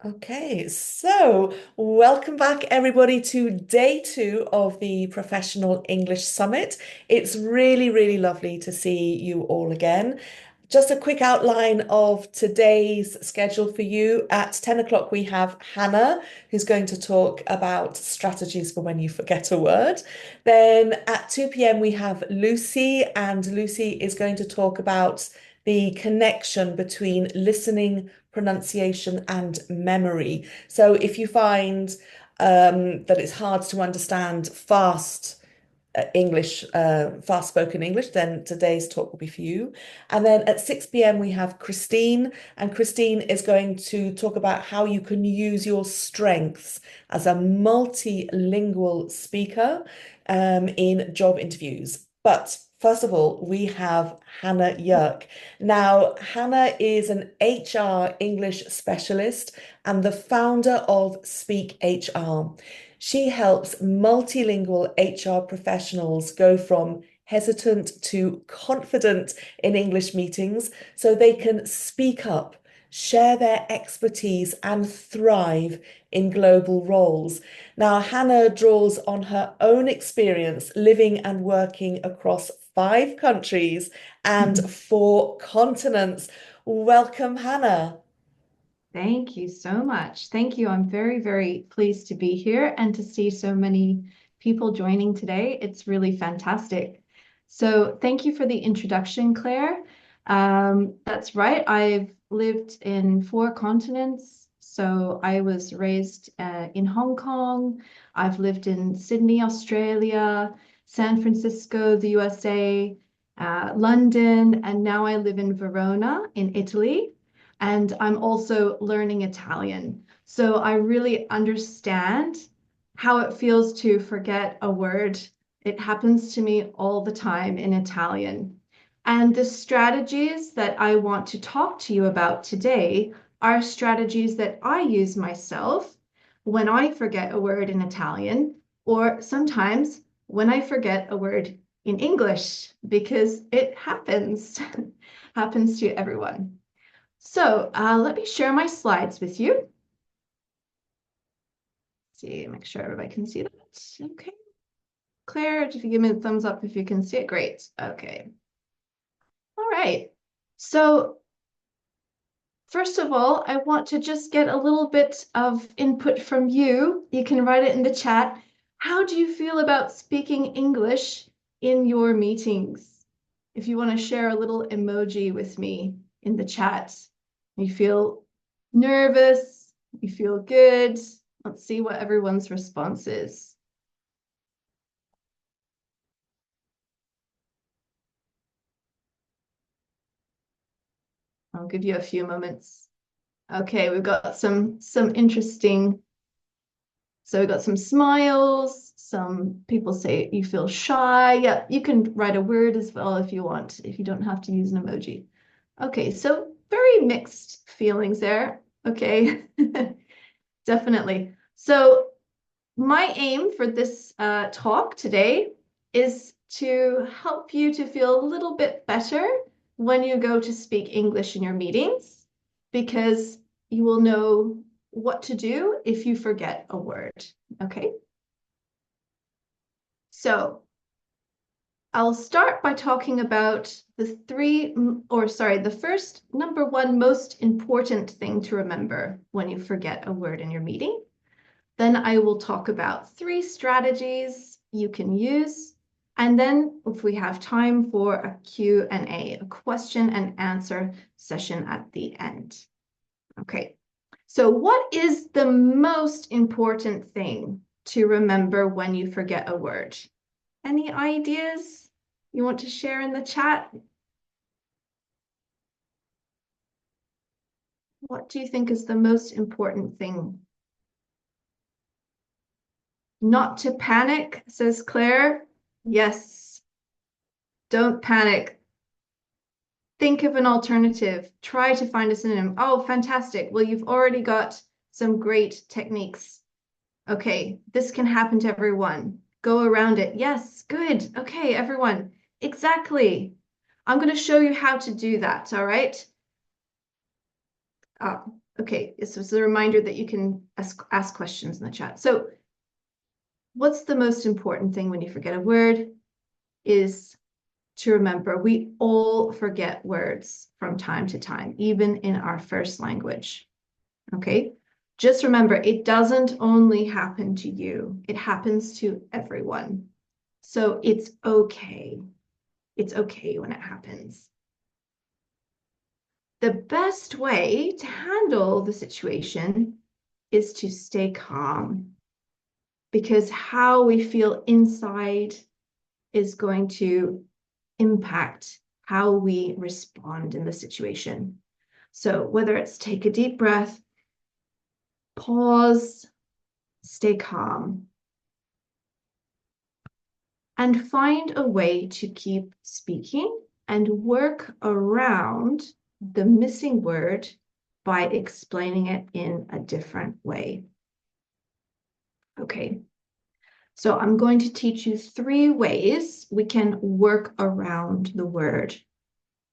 Okay, so welcome back everybody to day two of the Professional English Summit. It's really, really lovely to see you all again. Just a quick outline of today's schedule for you. At 10 o'clock, we have Hannah, who's going to talk about strategies for when you forget a word. Then at 2 p.m., we have Lucy, and Lucy is going to talk about the connection between listening, pronunciation, and memory. So if you find that it's hard to understand fast spoken English, then today's talk will be for you. And then at 6 p.m., we have Christine, and Christine is going to talk about how you can use your strengths as a multilingual speaker in job interviews. But first of all, we have Hannah Yurk. Now, Hannah is an HR English specialist and the founder of Speak HR. She helps multilingual HR professionals go from hesitant to confident in English meetings so they can speak up, share their expertise, and thrive in global roles. Now, Hannah draws on her own experience living and working across 5 countries and 4 continents. Welcome, Hannah. Thank you so much. Thank you. I'm very, very pleased to be here and to see so many people joining today. It's really fantastic. So, thank you for the introduction, Claire. That's right. I've lived in 4 continents. So, I was raised in Hong Kong. I've lived in Sydney, Australia, San Francisco, the USA, London, and now I live in Verona in Italy. And I'm also learning Italian. So I really understand how it feels to forget a word. It happens to me all the time in Italian. And the strategies that I want to talk to you about today are strategies that I use myself when I forget a word in Italian, or sometimes when I forget a word in English, because it happens, happens to everyone. So let me share my slides with you. See, make sure everybody can see that. Okay. Claire, if you give me a thumbs up if you can see it, great. Okay. All right. So first of all, I want to just get a little bit of input from you. You can write it in the chat. How do you feel about speaking English in your meetings? If you want to share a little emoji with me in the chat. You feel nervous? You feel good? Let's see what everyone's response is. I'll give you a few moments. Okay, we've got some interesting. So we've got some smiles. Some people say you feel shy. Yeah, you can write a word as well if you want, if you don't have to use an emoji. Okay, so very mixed feelings there. Okay, definitely. So my aim for this talk today is to help you to feel a little bit better when you go to speak English in your meetings, because you will know what to do if you forget a word. Okay, so I'll start by talking about the first number one most important thing to remember when you forget a word in your meeting. Then I will talk about 3 strategies you can use. And then if we have time for a Q&A, a question and answer session at the end. Okay, so what is the most important thing to remember when you forget a word? Any ideas you want to share in the chat? What do you think is the most important thing? Not to panic, says Claire. Yes, don't panic. Think of an alternative. Try to find a synonym. Oh, fantastic. Well, you've already got some great techniques. Okay, this can happen to everyone. Go around it. Yes, good. Okay, everyone. Exactly. I'm going to show you how to do that, all right? Okay, this was a reminder that you can ask questions in the chat. So what's the most important thing when you forget a word is to remember we all forget words from time to time, even in our first language. Okay, just remember it doesn't only happen to you, it happens to everyone. So it's okay. It's okay when it happens. The best way to handle the situation is to stay calm, because how we feel inside is going to impact how we respond in the situation. So whether it's take a deep breath, pause, stay calm, and find a way to keep speaking and work around the missing word by explaining it in a different way. Okay, so I'm going to teach you 3 ways we can work around the word,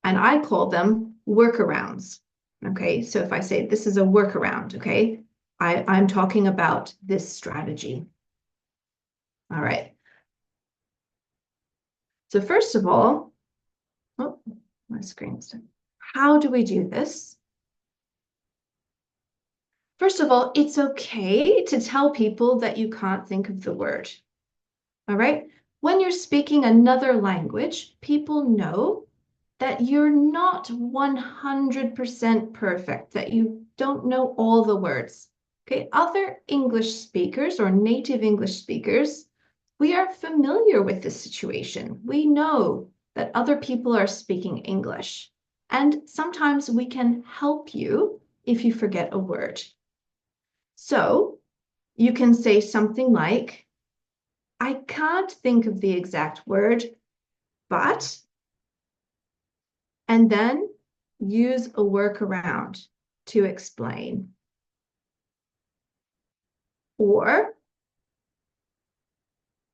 and I call them workarounds. Okay, so if I say this is a workaround, okay, I'm talking about this strategy. All right. So first of all, oh, my screen's done. How do we do this? First of all, it's okay to tell people that you can't think of the word. All right. When you're speaking another language, people know that you're not 100% perfect, that you don't know all the words. Okay. Other English speakers or native English speakers, we are familiar with this situation. We know that other people are speaking English, and sometimes we can help you if you forget a word. So you can say something like, I can't think of the exact word, but, and then use a workaround to explain. Or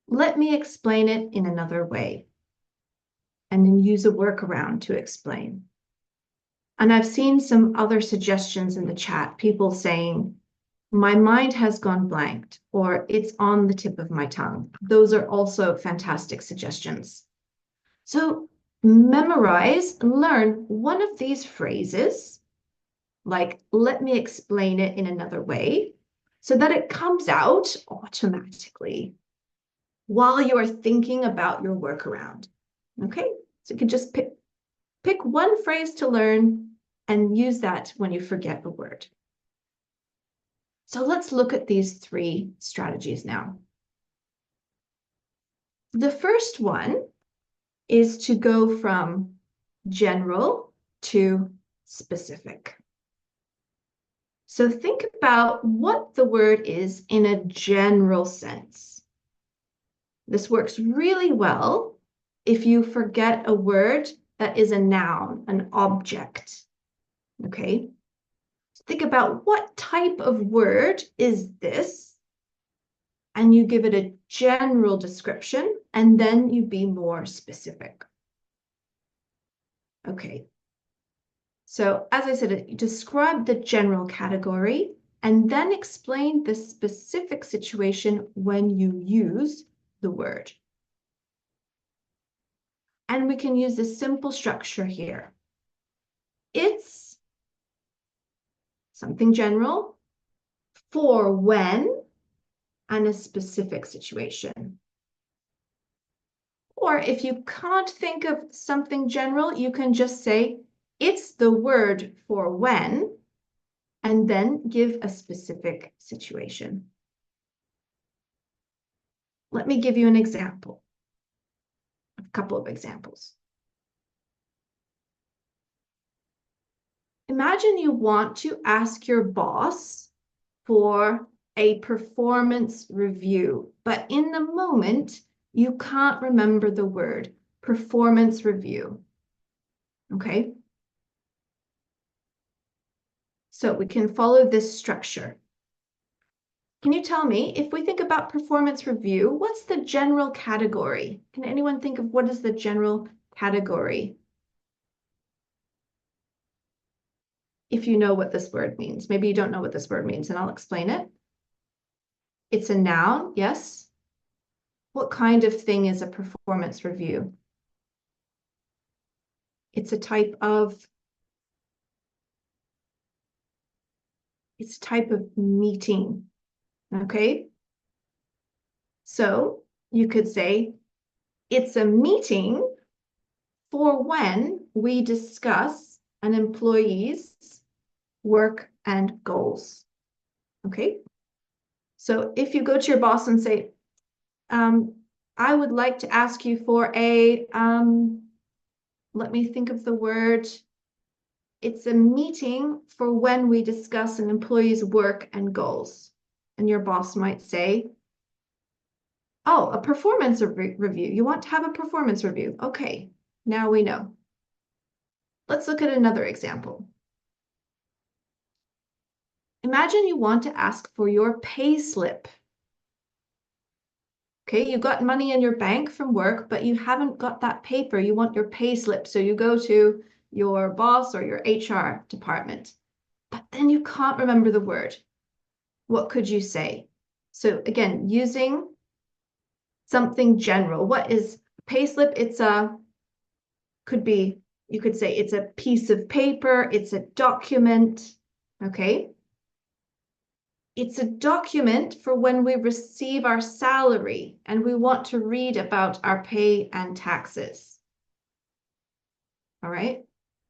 let me explain it in another way, and then use a workaround to explain. And I've seen some other suggestions in the chat, people saying, my mind has gone blanked, or it's on the tip of my tongue. Those are also fantastic suggestions. So memorize and learn one of these phrases, like let me explain it in another way, so that it comes out automatically while you are thinking about your workaround. Okay, so you can just pick one phrase to learn and use that when you forget a word. So let's look at these 3 strategies now. The first one is to go from general to specific. So think about what the word is in a general sense. This works really well if you forget a word that is a noun, an object. Okay? Think about what type of word is this, and you give it a general description, and then you be more specific. Okay. So as I said, you describe the general category and then explain the specific situation when you use the word. And we can use this simple structure here. It's something general for when and a specific situation. Or if you can't think of something general, you can just say, it's the word for when, and then give a specific situation. Let me give you an example, a couple of examples. Imagine you want to ask your boss for a performance review, but in the moment, you can't remember the word performance review. Okay? So we can follow this structure. Can you tell me, if we think about performance review, what's the general category? Can anyone think of what is the general category? if you know what this word means. Maybe you don't know what this word means, and I'll explain it. It's a noun, yes. What kind of thing is a performance review? It's a type of meeting, okay? So you could say, it's a meeting for when we discuss an employee's work and goals, okay? So if you go to your boss and say, I would like to ask you for a, let me think of the word. It's a meeting for when we discuss an employee's work and goals. And your boss might say, oh, a performance review. You want to have a performance review. Okay, now we know. Let's look at another example. Imagine you want to ask for your pay slip. Okay, you got money in your bank from work, but you haven't got that paper. You want your pay slip. So you go to your boss or your HR department, but then you can't remember the word. What could you say? So again, using something general. What is pay slip? It's a, could be, you could say it's a piece of paper, it's a document, okay? It's a document for when we receive our salary and we want to read about our pay and taxes. All right?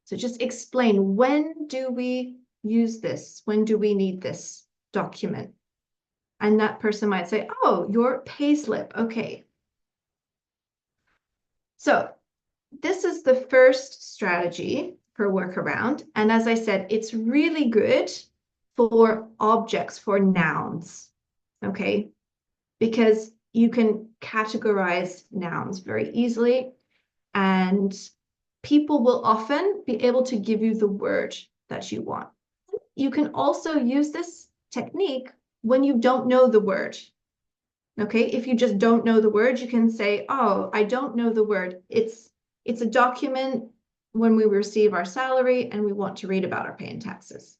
So just explain, when do we use this? When do we need this document? And that person might say, oh, your pay slip. Okay. So this is the first strategy for workaround. And as I said, it's really good for objects, for nouns, okay? Because you can categorize nouns very easily, and people will often be able to give you the word that you want. You can also use this technique when you don't know the word. Okay, if you just don't know the word, you can say, oh, I don't know the word. It's a document when we receive our salary and we want to read about our pay and taxes.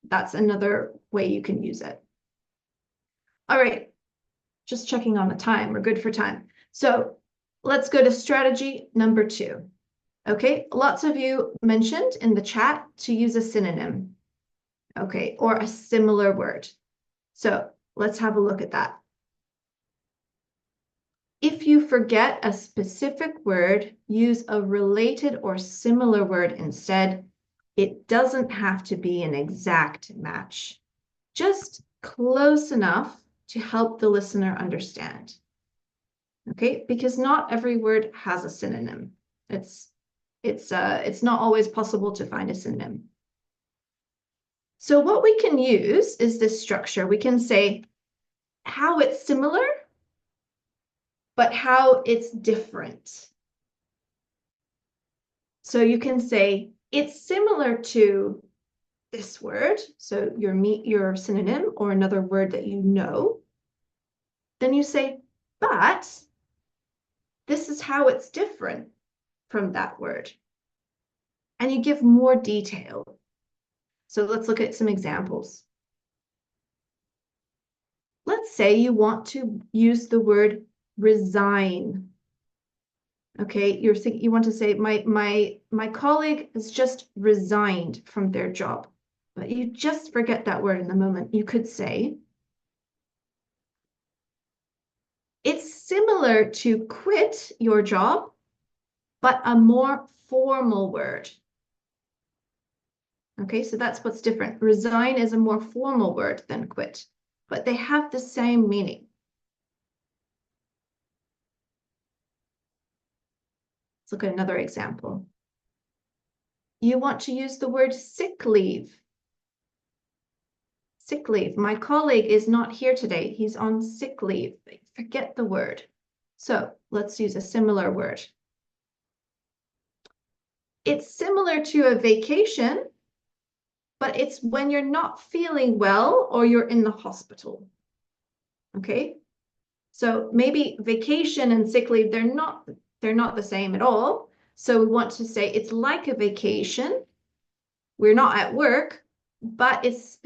That's another way you can use it. All right, just checking on the time. We're good for time. So let's go to strategy number 2. Okay, lots of you mentioned in the chat to use a synonym, okay, or a similar word. So let's have a look at that. If you forget a specific word, use a related or similar word instead. It doesn't have to be an exact match, just close enough to help the listener understand. Okay, because not every word has a synonym. It's not always possible to find a synonym. So what we can use is this structure. We can say how it's similar, but how it's different. So you can say it's similar to this word, so your synonym or another word that you know. Then you say, but this is how it's different from that word. And you give more detail. So let's look at some examples. Let's say you want to use the word resign. Okay, you want to say my colleague has just resigned from their job, but you just forget that word in the moment. You could say it's similar to quit your job, but a more formal word. Okay, so that's what's different. Resign is a more formal word than quit, but they have the same meaning. Let's look at another example. You want to use the word sick leave. Sick leave. My colleague is not here today. He's on sick leave. Forget the word. So let's use a similar word. It's similar to a vacation, but it's when you're not feeling well or you're in the hospital. Okay? So maybe vacation and sick leave, they're not the same at all. So we want to say it's like a vacation, we're not at work, but it's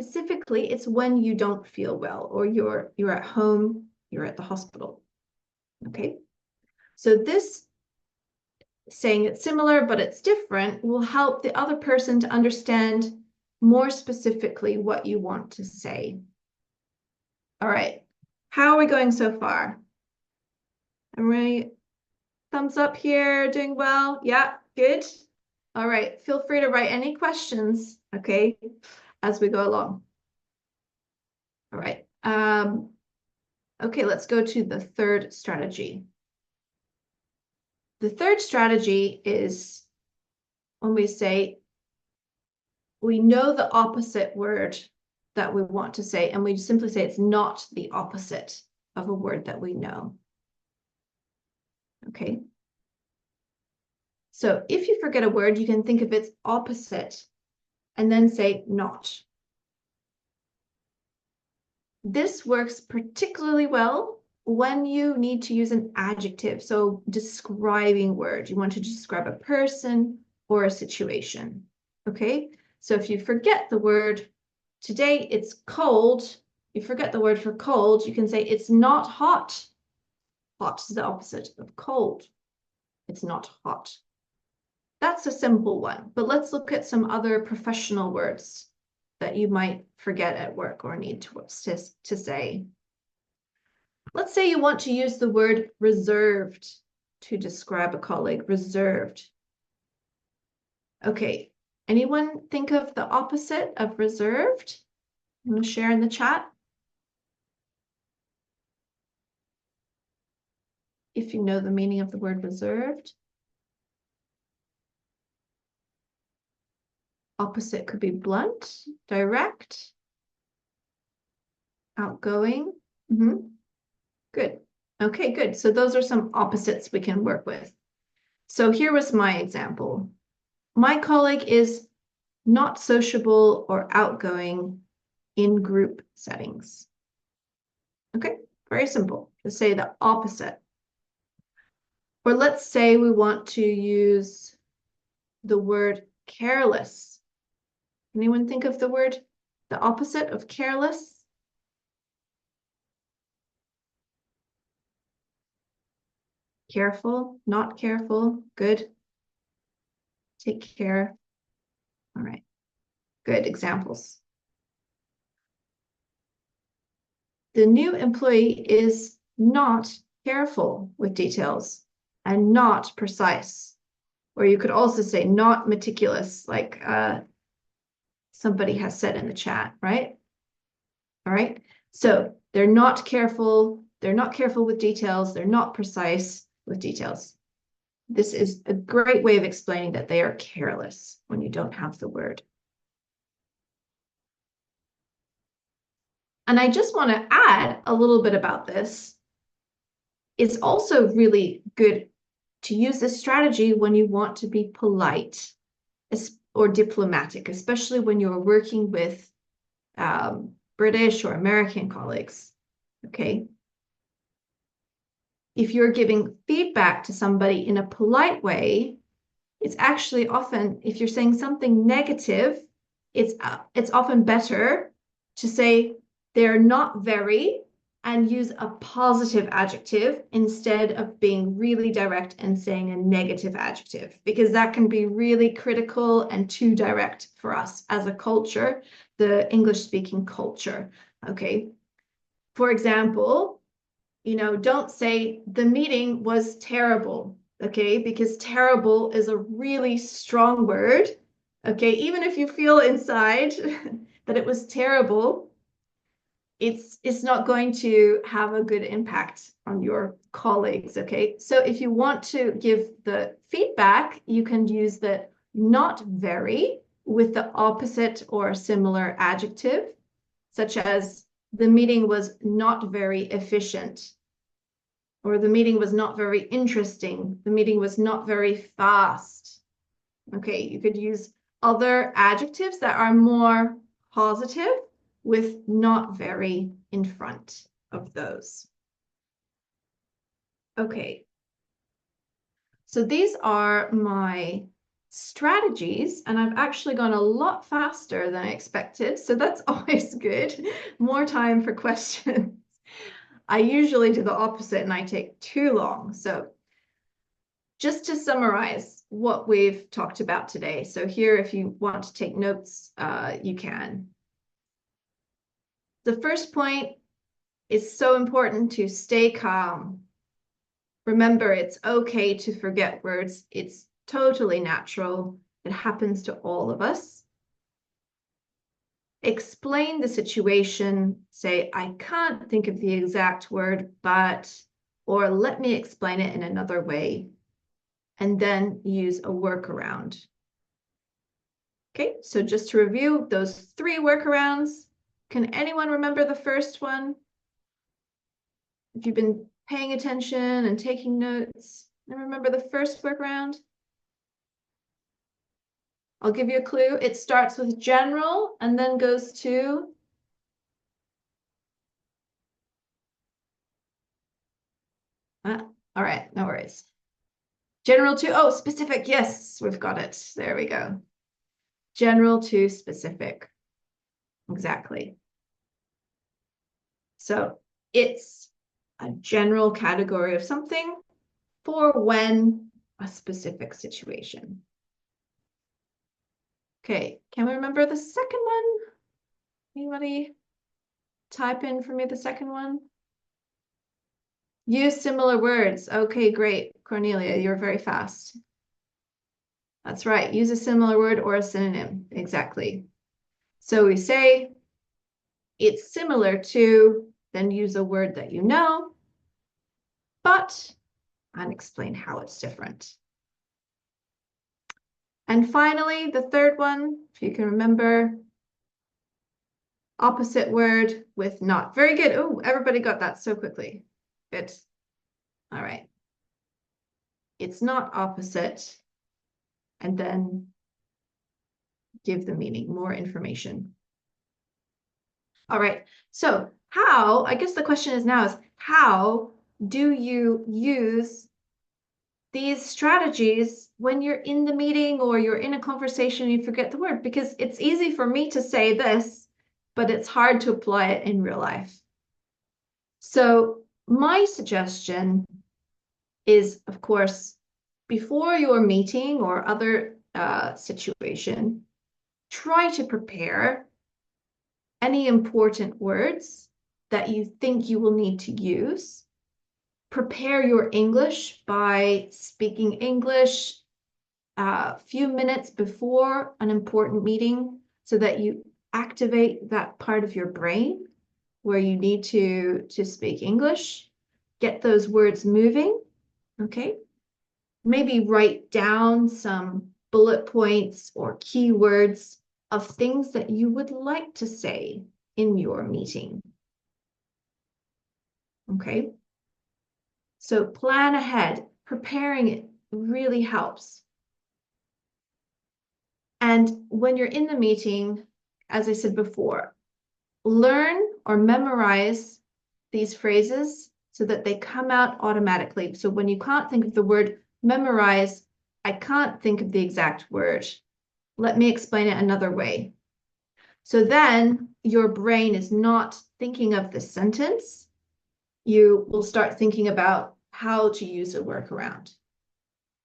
when you don't feel well or you're at home, you're at the hospital. Okay. So this saying it's similar, but it's different will help the other person to understand more specifically what you want to say. All right. How are we going so far? Everybody, thumbs up here, doing well? Yeah, good. All right. Feel free to write any questions, okay, as we go along. All right. Okay, let's go to the third strategy. The third strategy is when we say we know the opposite word that we want to say, and we simply say it's not the opposite of a word that we know. Okay. So if you forget a word, you can think of its opposite and then say not. This works particularly well when you need to use an adjective, so describing word. You want to describe a person or a situation. Okay, so if you forget the word, today it's cold, you forget the word for cold, you can say it's not hot. Hot is the opposite of cold. It's not hot. That's a simple one, but let's look at some other professional words that you might forget at work or need to say. Let's say you want to use the word reserved to describe a colleague, reserved. Okay, anyone think of the opposite of reserved? I'm going to share in the chat. If you know the meaning of the word reserved. Opposite could be blunt, direct, outgoing. Good. Okay, good. So those are some opposites we can work with. So here was my example. My colleague is not sociable or outgoing in group settings. Okay, very simple. Just say the opposite. Or let's say we want to use the word careless. Anyone think of the opposite of careless? Careful, not careful, good. Take care. All right, good examples. The new employee is not careful with details and not precise. Or you could also say not meticulous, like somebody has said in the chat, right? All right. So they're not careful with details, they're not precise with details. This is a great way of explaining that they are careless when you don't have the word. And I just want to add a little bit about this. It's also really good to use this strategy when you want to be polite or diplomatic, especially when you're working with British or American colleagues. Okay. If you're giving feedback to somebody in a polite way, it's actually often, if you're saying something negative, it's often better to say they're not very and use a positive adjective instead of being really direct and saying a negative adjective, because that can be really critical and too direct for us as a culture, the English-speaking culture. Okay. For example, don't say the meeting was terrible, okay? Because terrible is a really strong word, okay? Even if you feel inside that it was terrible, it's not going to have a good impact on your colleagues, okay? So if you want to give the feedback, you can use the not very with the opposite or similar adjective, such as the meeting was not very efficient, or the meeting was not very interesting, the meeting was not very fast. Okay, you could use other adjectives that are more positive with not very in front of those. Okay, so these are my strategies, and I've actually gone a lot faster than I expected, so that's always good. More time for questions. I usually do the opposite and I take too long. So just to summarize what we've talked about today. So here, if you want to take notes, you can. The first point is so important to stay calm. Remember, it's okay to forget words. It's totally natural. It happens to all of us. Explain the situation. Say, I can't think of the exact word, but, or let me explain it in another way. And then use a workaround. Okay, so just to review those 3 workarounds, can anyone remember the first one? If you've been paying attention and taking notes, and remember the first workaround? I'll give you a clue. It starts with general and then goes to all right, no worries. General to, oh, specific. Yes, we've got it. There we go. General to specific. Exactly. So it's a general category of something for when a specific situation. Okay, can we remember the second one? Anybody type in for me the second one? Use similar words. Okay, great. Cornelia, you're very fast. That's right. Use a similar word or a synonym. Exactly. So we say it's similar to, then use a word that you know, but and explain how it's different. And finally, the third one, if you can remember, opposite word with not. Very good. Oh, everybody got that so quickly. Good. All right. It's not opposite. And then give the meaning, more information. All right. So how, I guess the question is now is how do you use these strategies when you're in the meeting or you're in a conversation and you forget the word? Because it's easy for me to say this, but it's hard to apply it in real life. So my suggestion is, of course, before your meeting or other situation, try to prepare any important words that you think you will need to use. Prepare your English by speaking English a few minutes before an important meeting so that you activate that part of your brain where you need to speak English. Get those words moving, okay? Maybe write down some bullet points or keywords of things that you would like to say in your meeting. Okay? So plan ahead. Preparing it really helps. And when you're in the meeting, as I said before, learn or memorize these phrases so that they come out automatically. So when you can't think of the word, memorize, I can't think of the exact word. Let me explain it another way. So then your brain is not thinking of the sentence. You will start thinking about how to use a workaround.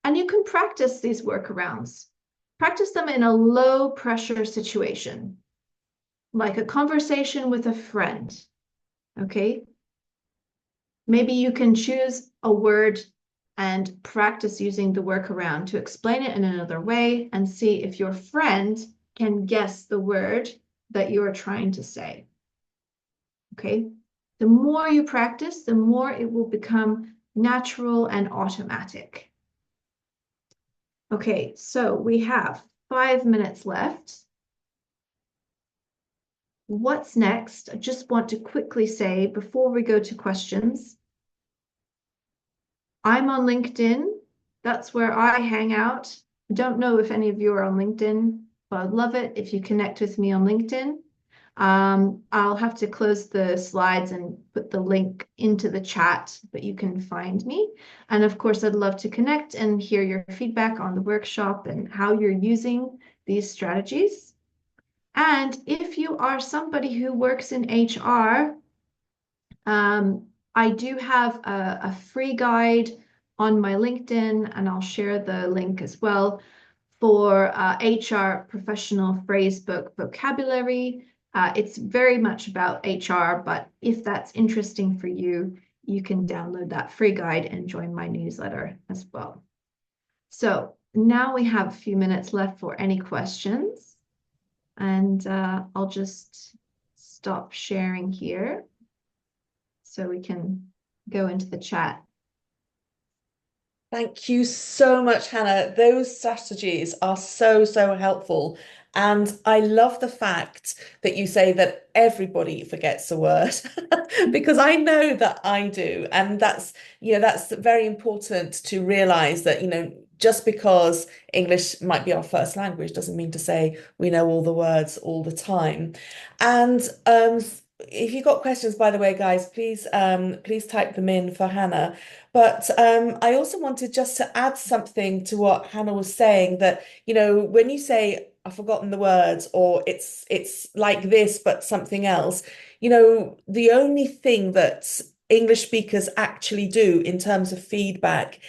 And you can practice these workarounds. Practice them in a low pressure situation, like a conversation with a friend, okay? Maybe you can choose a word and practice using the workaround to explain it in another way and see if your friend can guess the word that you're trying to say. Okay? The more you practice, the more it will become natural and automatic. Okay, so we have 5 minutes left. What's next? I just want to quickly say before we go to questions, I'm on LinkedIn. That's where I hang out. I don't know if any of you are on LinkedIn, but I'd love it if you connect with me on LinkedIn. I'll have to close the slides and put the link into the chat, but you can find me. And of course, I'd love to connect and hear your feedback on the workshop and how you're using these strategies. And if you are somebody who works in HR, I do have a free guide on my LinkedIn, and I'll share the link as well for HR professional phrasebook vocabulary. It's very much about HR, but if that's interesting for you, you can download that free guide and join my newsletter as well. So now we have a few minutes left for any questions, and I'll just stop sharing here so we can go into the chat. Thank you so much, Hannah. Those strategies are so, so helpful. And I love the fact that you say that everybody forgets a word because I know that I do. And that's very important to realize that, just because English might be our first language doesn't mean to say we know all the words all the time. And if you've got questions, by the way, guys, please type them in for Hannah. But I also wanted just to add something to what Hannah was saying that, when you say I've forgotten the words or it's like this, but something else, the only thing that English speakers actually do in terms of feedback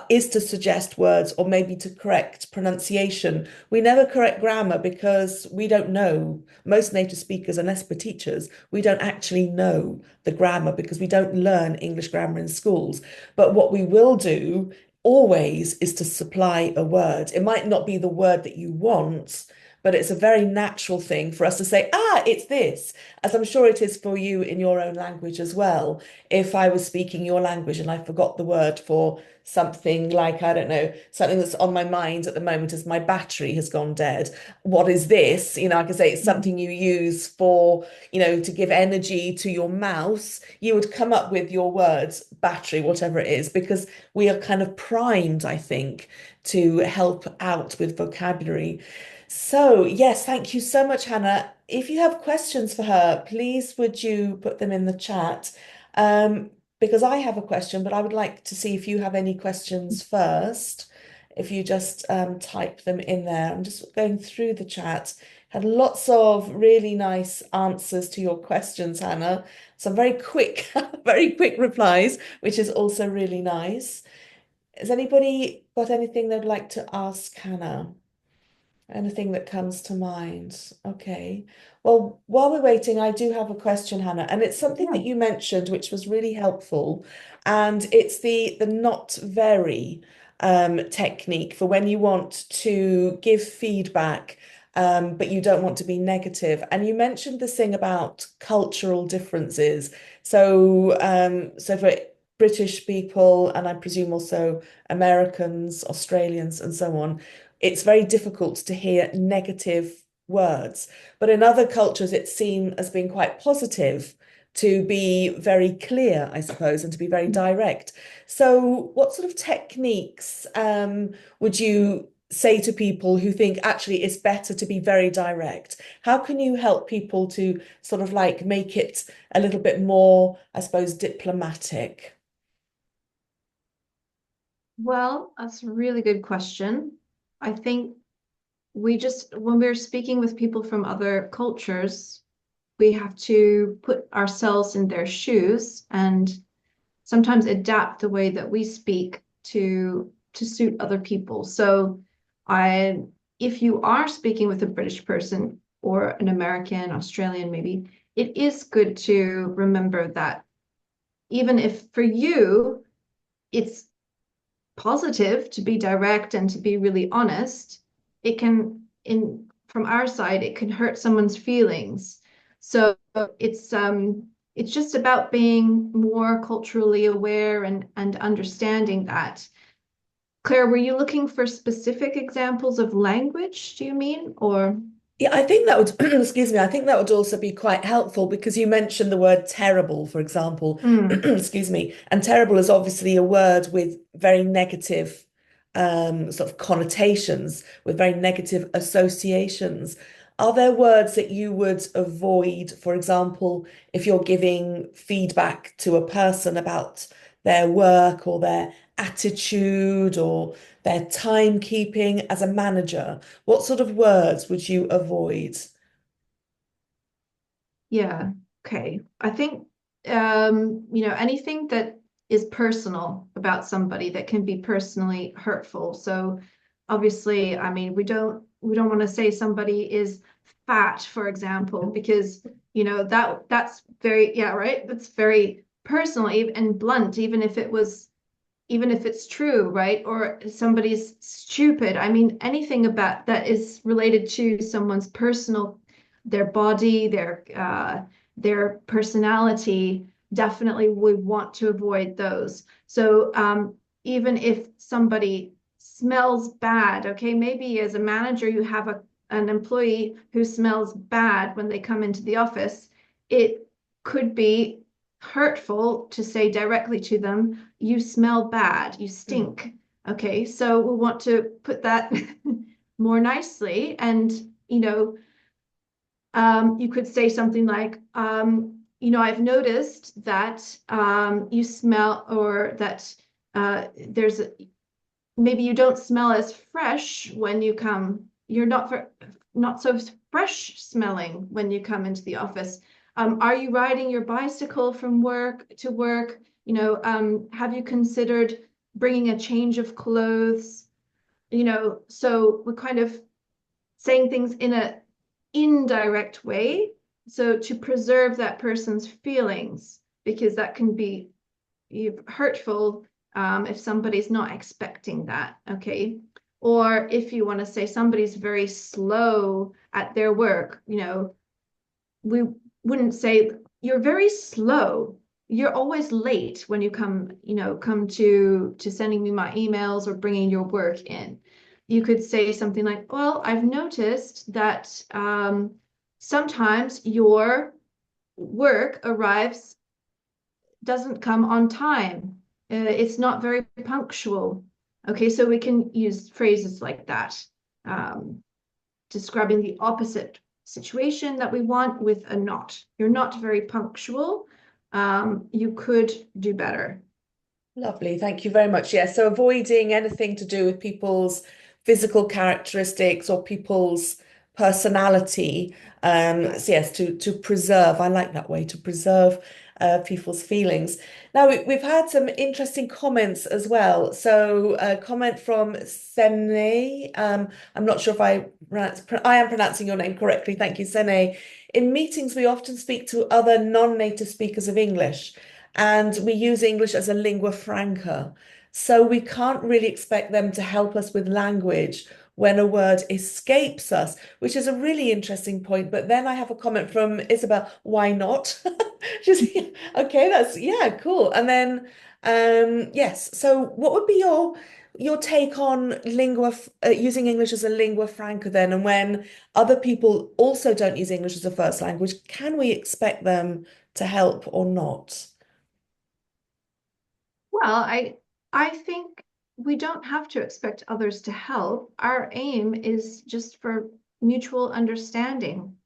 is to suggest words or maybe to correct pronunciation. We never correct grammar because we don't know. Most native speakers, unless we're teachers, we don't actually know the grammar because we don't learn English grammar in schools. But what we will do always is to supply a word. It might not be the word that you want, but it's a very natural thing for us to say, it's this, as I'm sure it is for you in your own language as well. If I was speaking your language and I forgot the word for something like, I don't know, something that's on my mind at the moment is my battery has gone dead. What is this? I can say it's something you use for, to give energy to your mouse. You would come up with your words, battery, whatever it is, because we are kind of primed, I think, to help out with vocabulary. So, yes, thank you so much, Hannah. If you have questions for her, please would you put them in the chat? Because I have a question, but I would like to see if you have any questions first. If you just type them in there. I'm just going through the chat. Had lots of really nice answers to your questions, Hannah. Some very quick, very quick replies, which is also really nice. Has anybody got anything they'd like to ask Hannah? Anything that comes to mind? Okay. Well, while we're waiting, I do have a question, Hannah, and it's something that Yeah. you mentioned, which was really helpful, and it's the not very technique for when you want to give feedback, but you don't want to be negative. And you mentioned this thing about cultural differences. So for British people, and I presume also Americans, Australians, and so on it's very difficult to hear negative words. But in other cultures, it's seen as being quite positive to be very clear, I suppose, and to be very direct. So, what sort of techniques would you say to people who think actually it's better to be very direct? How can you help people to sort of like make it a little bit more, I suppose, diplomatic? Well, that's a really good question. I think when we're speaking with people from other cultures, we have to put ourselves in their shoes and sometimes adapt the way that we speak to suit other people. So I if you are speaking with a British person or an American, Australian maybe, it is good to remember that even if for you it's positive to be direct and to be really honest, it can in from our side it can hurt someone's feelings. So it's just about being more culturally aware and understanding that. Claire, were you looking for specific examples of language, do you mean? Or Yeah, I think that would, excuse me, I think that would also be quite helpful because you mentioned the word terrible, for example, mm, excuse me, and terrible is obviously a word with very negative sort of connotations, with very negative associations. are there words that you would avoid? For example, if you're giving feedback to a person about their work or their attitude or their timekeeping as a manager, what sort of words would you avoid? Yeah. Okay. I think anything that is personal about somebody that can be personally hurtful. So obviously, I mean, we don't want to say somebody is fat, for example, because that's very, yeah, right. That's very personal and blunt, even if it's true, right? Or somebody's stupid. I mean, anything about that is related to someone's personal, their body, their personality. Definitely, we want to avoid those. So even if somebody smells bad, okay, maybe as a manager you have an employee who smells bad when they come into the office. It could be hurtful to say directly to them, you smell bad, you Mm. stink. Okay, so we want to put that more nicely. And, you know, you could say something like, I've noticed that you smell, or that maybe you don't smell as fresh when you come. You're not so fresh smelling when you come into the office. Are you riding your bicycle from work to work? Have you considered bringing a change of clothes? So we're kind of saying things in a indirect way, so to preserve that person's feelings, because that can be hurtful if somebody's not expecting that, okay? Or if you want to say somebody's very slow at their work, we wouldn't say you're very slow. You're always late when you come to sending me my emails or bringing your work in. You could say something like, "Well, I've noticed that sometimes your work arrives doesn't come on time. It's not very punctual." Okay, so we can use phrases like that, um, describing the opposite situation that we want with a not. You're not very punctual. You could do better. Lovely. Thank you very much. Yeah. So avoiding anything to do with people's physical characteristics or people's personality. Yeah. So yes, to preserve. I like that way, to preserve people's feelings. Now we've had some interesting comments as well. So a comment from Sene. I'm not sure if I am pronouncing your name correctly. Thank you, Sene. In meetings, we often speak to other non-native speakers of English, and we use English as a lingua franca. So we can't really expect them to help us with language when a word escapes us, which is a really interesting point. But then I have a comment from Isabel, why not? Just okay, that's yeah, cool. And then yes, so what would be your take on using English as a lingua franca then? And when other people also don't use English as a first language, can we expect them to help or not? Well, I think we don't have to expect others to help. Our aim is just for mutual understanding.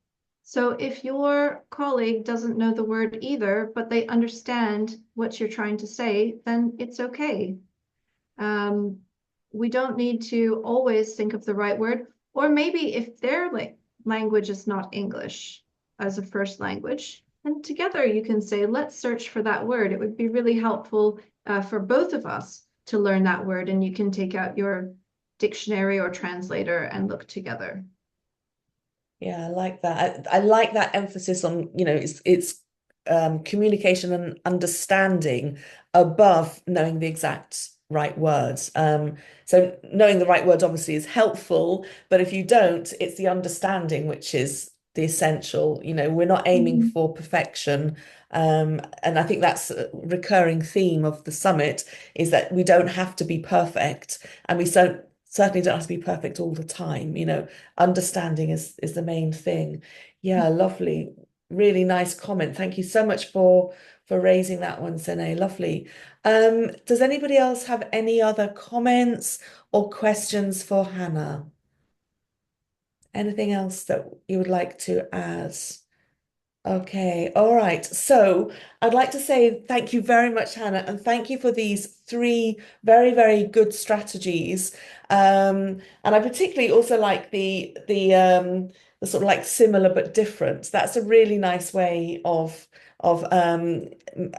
So if your colleague doesn't know the word either, but they understand what you're trying to say, then it's okay. Um, we don't need to always think of the right word, or maybe if their language is not English as a first language, then together you can say, let's search for that word. It would be really helpful for both of us to learn that word, and you can take out your dictionary or translator and look together. Yeah, I like that. I like that emphasis on, it's communication and understanding above knowing the exact right words. So knowing the right words obviously is helpful, but if you don't, it's the understanding which is the essential. We're not aiming Mhm. for perfection. And I think that's a recurring theme of the summit is that we don't have to be perfect, and we certainly don't have to be perfect all the time. Understanding is the main thing. Yeah, lovely. Really nice comment. Thank you so much for raising that one, Sene. Lovely. Does anybody else have any other comments or questions for Hannah? Anything else that you would like to add? Okay, all right. So I'd like to say thank you very much, Hannah, and thank you for these three very, very good strategies. And I particularly also like the sort of like similar but different. That's a really nice way of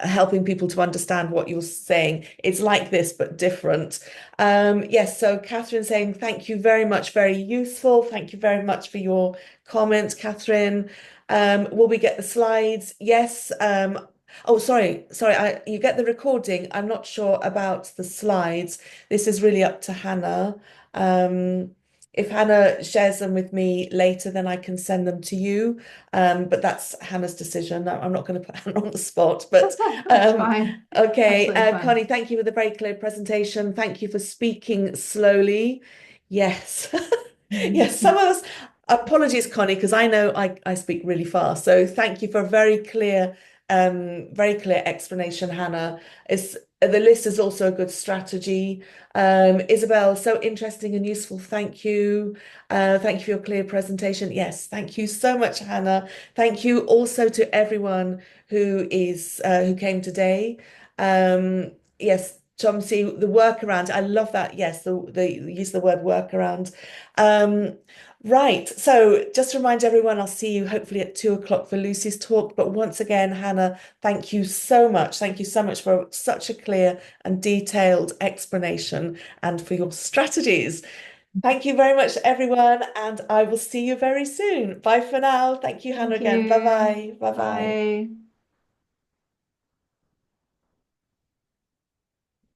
helping people to understand what you're saying. It's like this but different. Yes, so Catherine saying thank you very much, very useful. Thank you very much for your comments, Catherine. Will we get the slides? Yes. Oh, sorry. You get the recording. I'm not sure about the slides. This is really up to Hannah. Um, if Hannah shares them with me later, then I can send them to you. But that's Hannah's decision. I'm not going to put Hannah on the spot. But That's um, fine. okay, Absolutely Connie, fine. thank you for the very clear presentation. Thank you for speaking slowly. Yes. Yes, some of us, apologies, Connie, because I know I speak really fast. So thank you for a very clear explanation, Hannah. The list is also a good strategy. Isabel, so interesting and useful. Thank you. Thank you for your clear presentation. Yes, thank you so much, Hannah. Thank you also to everyone who came today. Yes, Chomsy, the workaround. I love that. Yes, the use of the word workaround. Um, right. So just to remind everyone, I'll see you hopefully at 2 o'clock for Lucy's talk. But once again, Hannah, thank you so much. Thank you so much for such a clear and detailed explanation and for your strategies. Thank you very much, everyone, and I will see you very soon. Bye for now. Thank you, Hannah, Thank again. Bye you. bye. Bye bye. Bye.